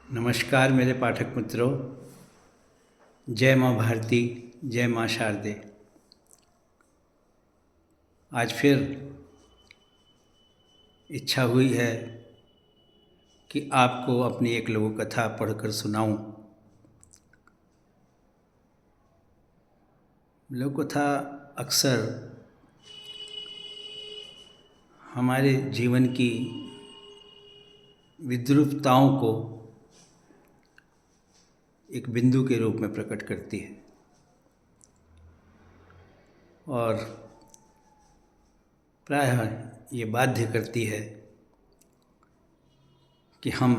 नमस्कार मेरे पाठक मित्रों। जय माँ भारती, जय माँ शारदे। आज फिर इच्छा हुई है कि आपको अपनी एक लघु कथा पढ़कर सुनाऊं। लघु कथा अक्सर हमारे जीवन की विद्रूपताओं को एक बिंदु के रूप में प्रकट करती है और प्रायः ये बाध्य करती है कि हम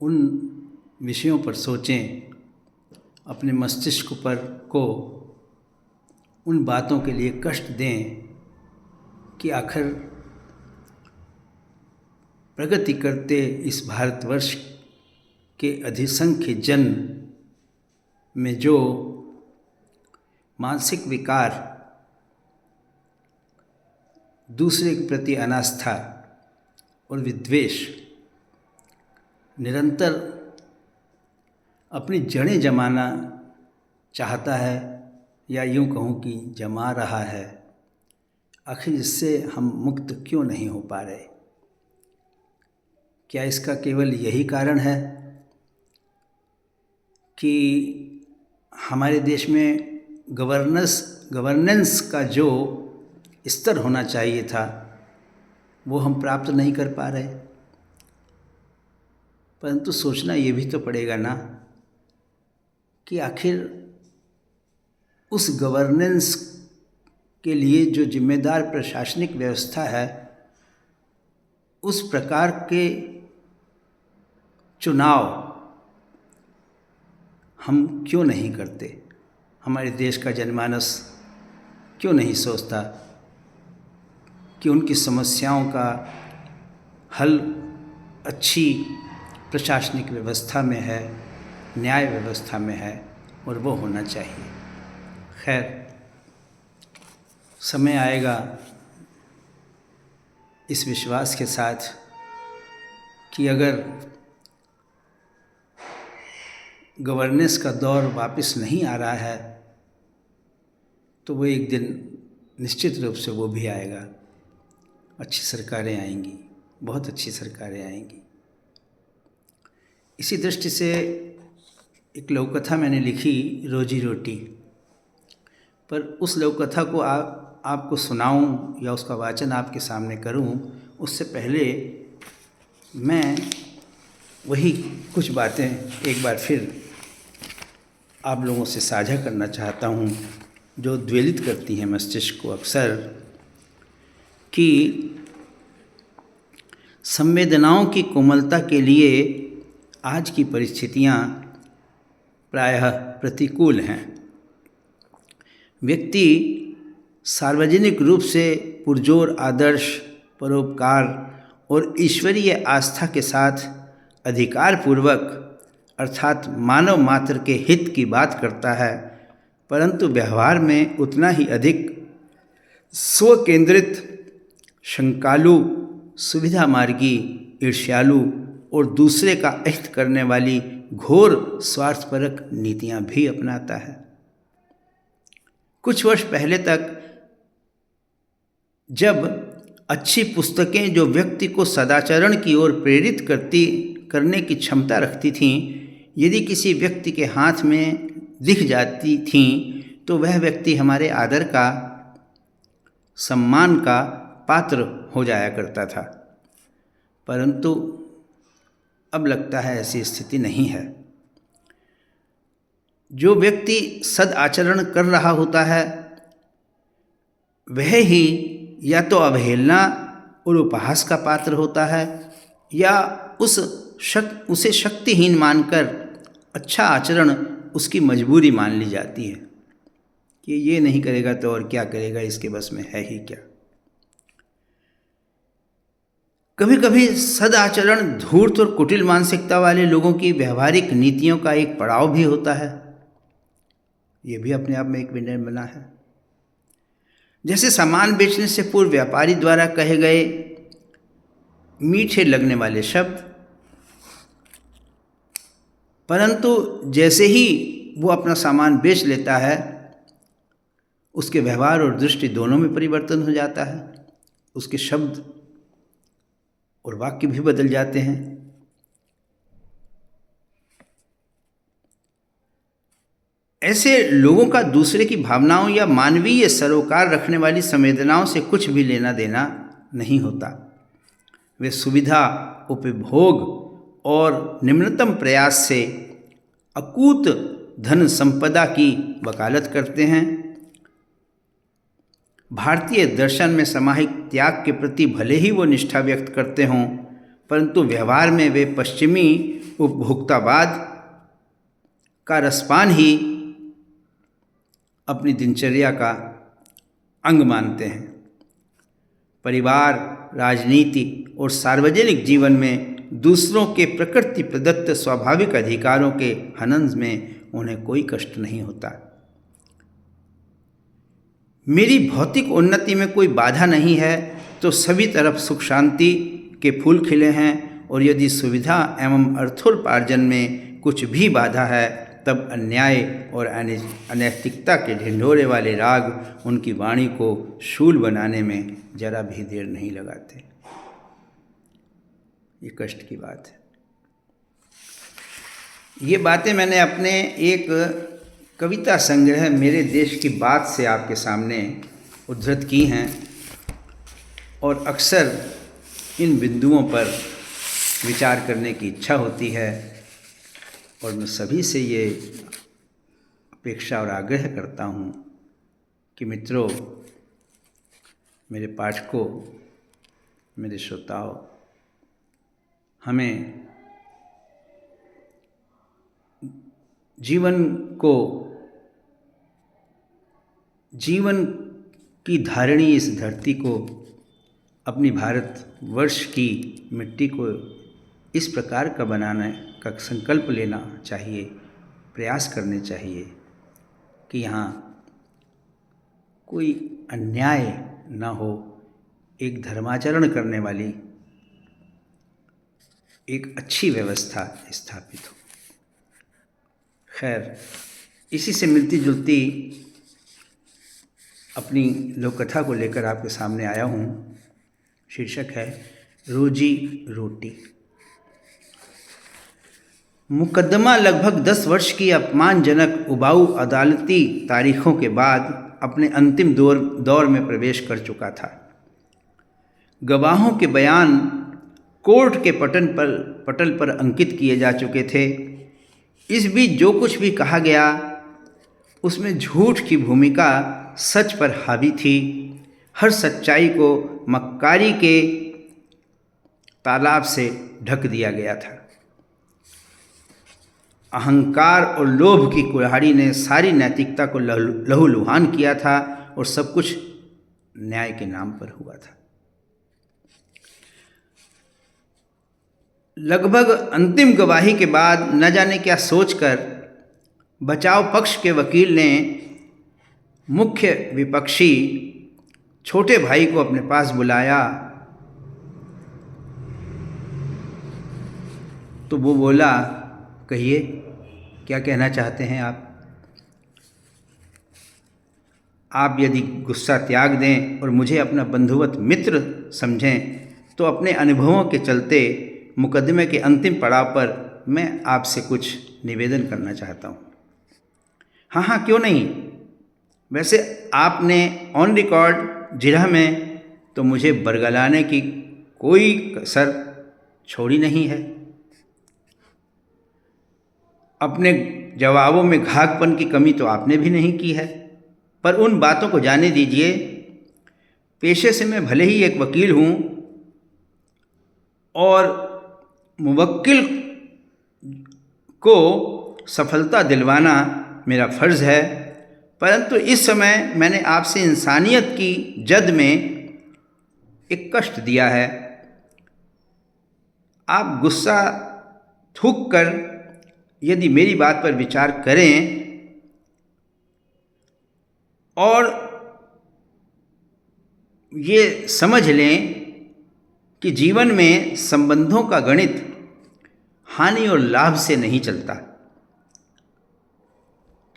उन विषयों पर सोचें, अपने मस्तिष्क पर को उन बातों के लिए कष्ट दें कि आखिर प्रगति करते इस भारतवर्ष के अधिसंख्य जन में जो मानसिक विकार, दूसरे के प्रति अनास्था और विद्वेष निरंतर अपनी जड़ें जमाना चाहता है, या यूँ कहूँ कि जमा रहा है, आखिर इससे हम मुक्त क्यों नहीं हो पा रहे? क्या इसका केवल यही कारण है कि हमारे देश में गवर्नेंस का जो स्तर होना चाहिए था वो हम प्राप्त नहीं कर पा रहे? परंतु सोचना ये भी तो पड़ेगा ना कि आखिर उस गवर्नेंस के लिए जो जिम्मेदार प्रशासनिक व्यवस्था है, उस प्रकार के चुनाव हम क्यों नहीं करते? हमारे देश का जनमानस क्यों नहीं सोचता कि उनकी समस्याओं का हल अच्छी प्रशासनिक व्यवस्था में है, न्याय व्यवस्था में है और वो होना चाहिए। खैर, समय आएगा इस विश्वास के साथ कि अगर गवर्नेंस का दौर वापस नहीं आ रहा है तो वो एक दिन निश्चित रूप से वो भी आएगा। अच्छी सरकारें आएंगी, बहुत अच्छी सरकारें आएंगी। इसी दृष्टि से एक लघु कथा मैंने लिखी, रोजी रोटी। पर उस लघु कथा को आपको सुनाऊं या उसका वाचन आपके सामने करूं, उससे पहले मैं वही कुछ बातें एक बार फिर आप लोगों से साझा करना चाहता हूं जो द्वेलित करती हैं मस्तिष्क को अक्सर, कि संवेदनाओं की कोमलता के लिए आज की परिस्थितियां प्रायः प्रतिकूल हैं। व्यक्ति सार्वजनिक रूप से पुरजोर आदर्श, परोपकार और ईश्वरीय आस्था के साथ अधिकारपूर्वक अर्थात मानव मात्र के हित की बात करता है, परंतु व्यवहार में उतना ही अधिक स्वकेंद्रित, शंकालु, सुविधा मार्गी, ईर्ष्यालु और दूसरे का अहित करने वाली घोर स्वार्थपरक नीतियां भी अपनाता है। कुछ वर्ष पहले तक जब अच्छी पुस्तकें जो व्यक्ति को सदाचरण की ओर प्रेरित करने की क्षमता रखती थीं, यदि किसी व्यक्ति के हाथ में दिख जाती थीं तो वह व्यक्ति हमारे आदर का, सम्मान का पात्र हो जाया करता था। परंतु अब लगता है ऐसी स्थिति नहीं है। जो व्यक्ति सद आचरण कर रहा होता है वह ही या तो अवहेलना और उपहास का पात्र होता है, या उसे शक्तिहीन मानकर अच्छा आचरण उसकी मजबूरी मान ली जाती है कि ये नहीं करेगा तो और क्या करेगा, इसके बस में है ही क्या। कभी कभी सदाचरण धूर्त और कुटिल मानसिकता वाले लोगों की व्यवहारिक नीतियों का एक पड़ाव भी होता है। ये भी अपने आप में एक विनय बना है। जैसे सामान बेचने से पूर्व व्यापारी द्वारा कहे गए मीठे लगने वाले शब्द परंतु जैसे ही वो अपना सामान बेच लेता है, उसके व्यवहार और दृष्टि दोनों में परिवर्तन हो जाता है। उसके शब्द और वाक्य भी बदल जाते हैं। ऐसे लोगों का दूसरे की भावनाओं या मानवीय सरोकार रखने वाली संवेदनाओं से कुछ भी लेना देना नहीं होता। वे सुविधा, उपभोग और निम्नतम प्रयास से अकूत धन संपदा की वकालत करते हैं। भारतीय दर्शन में समाहित त्याग के प्रति भले ही वो निष्ठा व्यक्त करते हों, परंतु व्यवहार में वे पश्चिमी उपभोक्तावाद का रसपान ही अपनी दिनचर्या का अंग मानते हैं। परिवार, राजनीति और सार्वजनिक जीवन में दूसरों के प्रकृति प्रदत्त स्वाभाविक अधिकारों के हनन में उन्हें कोई कष्ट नहीं होता। मेरी भौतिक उन्नति में कोई बाधा नहीं है तो सभी तरफ सुख शांति के फूल खिले हैं, और यदि सुविधा एवं अर्थोपार्जन में कुछ भी बाधा है तब अन्याय और अनैतिकता के ढिंढोरे वाले राग उनकी वाणी को शूल बनाने में जरा भी देर नहीं लगाते। ये कष्ट की बात है। ये बातें मैंने अपने एक कविता संग्रह मेरे देश की बात से आपके सामने उद्धृत की हैं, और अक्सर इन बिंदुओं पर विचार करने की इच्छा होती है, और मैं सभी से ये अपेक्षा और आग्रह करता हूँ कि मित्रों, मेरे पाठकों, मेरे श्रोताओं, हमें जीवन की धारणी इस धरती को, अपनी भारतवर्ष की मिट्टी को इस प्रकार का बनाने का संकल्प लेना चाहिए, प्रयास करने चाहिए कि यहाँ कोई अन्याय न हो, एक धर्माचरण करने वाली एक अच्छी व्यवस्था स्थापित हो। खैर, इसी से मिलती जुलती अपनी लोककथा को लेकर आपके सामने आया हूँ। शीर्षक है रोजी रोटी। मुकदमा लगभग 10 वर्ष की अपमानजनक उबाऊ अदालती तारीखों के बाद अपने अंतिम दौर में प्रवेश कर चुका था। गवाहों के बयान कोर्ट के पटल पर अंकित किए जा चुके थे। इस बीच जो कुछ भी कहा गया उसमें झूठ की भूमिका सच पर हावी थी। हर सच्चाई को मक्कारी के तालाब से ढक दिया गया था। अहंकार और लोभ की कुल्हाड़ी ने सारी नैतिकता को लहूलुहान किया था, और सब कुछ न्याय के नाम पर हुआ था। लगभग अंतिम गवाही के बाद न जाने क्या सोचकर बचाव पक्ष के वकील ने मुख्य विपक्षी छोटे भाई को अपने पास बुलाया तो वो बोला, कहिए क्या कहना चाहते हैं आप यदि गुस्सा त्याग दें और मुझे अपना बंधुवत मित्र समझें तो अपने अनुभवों के चलते मुकदमे के अंतिम पड़ाव पर मैं आपसे कुछ निवेदन करना चाहता हूँ। हाँ, क्यों नहीं। वैसे आपने ऑन रिकॉर्ड जिरह में तो मुझे बरगलाने की कोई कसर छोड़ी नहीं है। अपने जवाबों में घाघपन की कमी तो आपने भी नहीं की है। पर उन बातों को जाने दीजिए। पेशे से मैं भले ही एक वकील हूँ और मुवक्किल को सफलता दिलवाना मेरा फ़र्ज़ है, परंतु इस समय मैंने आपसे इंसानियत की जद में एक कष्ट दिया है। आप गुस्सा थूक कर यदि मेरी बात पर विचार करें और ये समझ लें कि जीवन में संबंधों का गणित हानि और लाभ से नहीं चलता,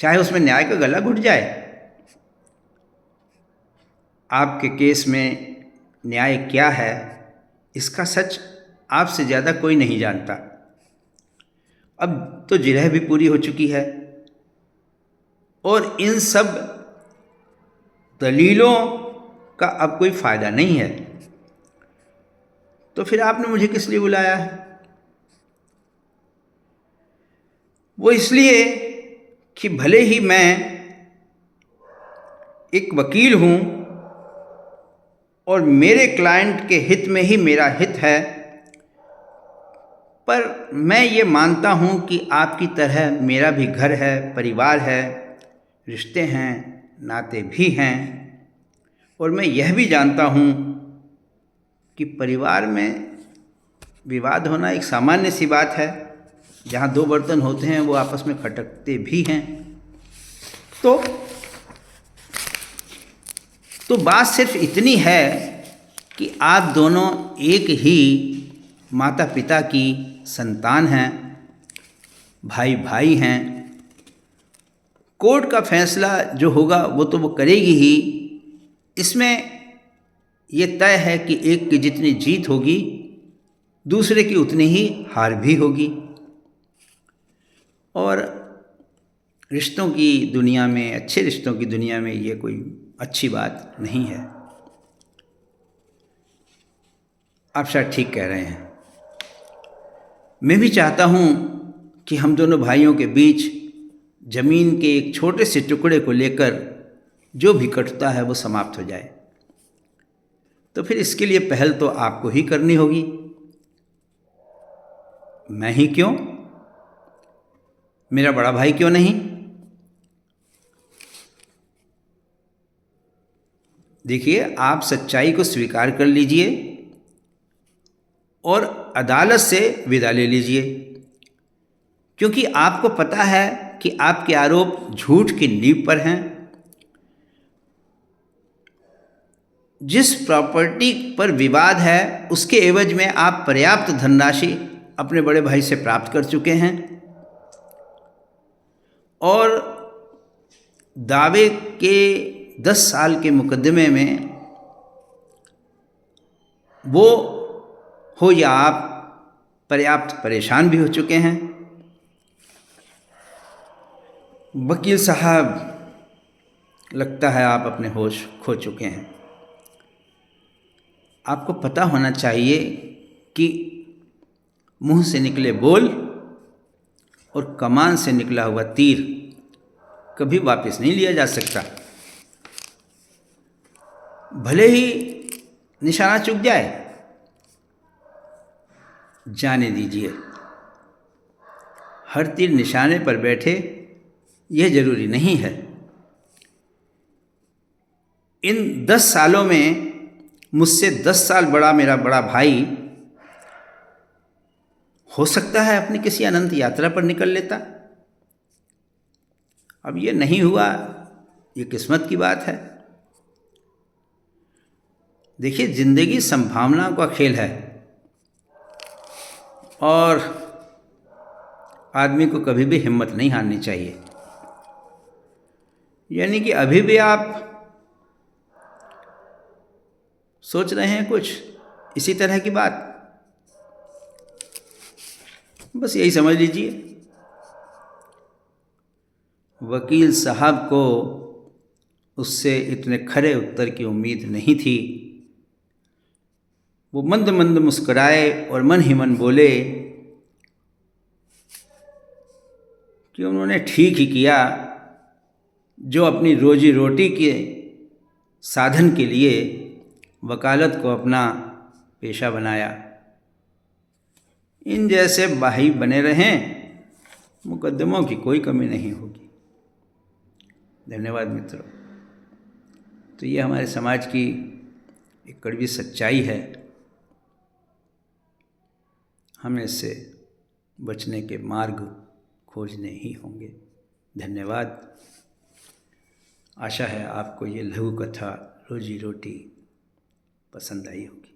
चाहे उसमें न्याय का गला घुट जाए। आपके केस में न्याय क्या है, इसका सच आपसे ज़्यादा कोई नहीं जानता। अब तो जिरह भी पूरी हो चुकी है और इन सब दलीलों का अब कोई फ़ायदा नहीं है। तो फिर आपने मुझे किस लिए बुलाया है? वो इसलिए कि भले ही मैं एक वकील हूँ और मेरे क्लाइंट के हित में ही मेरा हित है, पर मैं ये मानता हूँ कि आपकी तरह मेरा भी घर है, परिवार है, रिश्ते हैं, नाते भी हैं। और मैं यह भी जानता हूँ कि परिवार में विवाद होना एक सामान्य सी बात है। जहाँ दो बर्तन होते हैं वो आपस में खटकते भी हैं। तो बात सिर्फ इतनी है कि आप दोनों एक ही माता पिता की संतान हैं, भाई भाई हैं। कोर्ट का फैसला जो होगा वो तो वो करेगी ही। इसमें ये तय है कि एक की जितनी जीत होगी दूसरे की उतनी ही हार भी होगी। और रिश्तों की दुनिया में, अच्छे रिश्तों की दुनिया में ये कोई अच्छी बात नहीं है। आप शायद ठीक कह रहे हैं। मैं भी चाहता हूँ कि हम दोनों भाइयों के बीच ज़मीन के एक छोटे से टुकड़े को लेकर जो भी कटता है वो समाप्त हो जाए। तो फिर इसके लिए पहल तो आपको ही करनी होगी। मैं ही क्यों? मेरा बड़ा भाई क्यों नहीं? देखिए, आप सच्चाई को स्वीकार कर लीजिए और अदालत से विदा ले लीजिए, क्योंकि आपको पता है कि आपके आरोप झूठ की नींव पर हैं। जिस प्रॉपर्टी पर विवाद है उसके एवज में आप पर्याप्त धनराशि अपने बड़े भाई से प्राप्त कर चुके हैं और दावे के 10 साल के मुकदमे में वो हो या आप पर्याप्त परेशान भी हो चुके हैं। वकील साहब, लगता है आप अपने होश खो चुके हैं। आपको पता होना चाहिए कि मुंह से निकले बोल और कमान से निकला हुआ तीर कभी वापस नहीं लिया जा सकता। भले ही निशाना चूक जाए, जाने दीजिए। हर तीर निशाने पर बैठे यह जरूरी नहीं है। इन 10 सालों में मुझसे 10 साल बड़ा मेरा बड़ा भाई हो सकता है अपनी किसी अनंत यात्रा पर निकल लेता। अब ये नहीं हुआ, ये किस्मत की बात है। देखिए, जिंदगी संभावनाओं का खेल है और आदमी को कभी भी हिम्मत नहीं हारनी चाहिए। यानी कि अभी भी आप सोच रहे हैं कुछ इसी तरह की बात, बस यही समझ लीजिए। वकील साहब को उससे इतने खरे उत्तर की उम्मीद नहीं थी। वो मंद मंद मुस्कुराए और मन ही मन बोले कि उन्होंने ठीक ही किया जो अपनी रोजी रोटी के साधन के लिए वकालत को अपना पेशा बनाया। इन जैसे भाई बने रहें, मुकदमों की कोई कमी नहीं होगी। धन्यवाद मित्रों। तो ये हमारे समाज की एक कड़वी सच्चाई है। हमें इससे बचने के मार्ग खोजने ही होंगे। धन्यवाद। आशा है आपको ये लघु कथा रोजी रोटी पसंद आई होगी।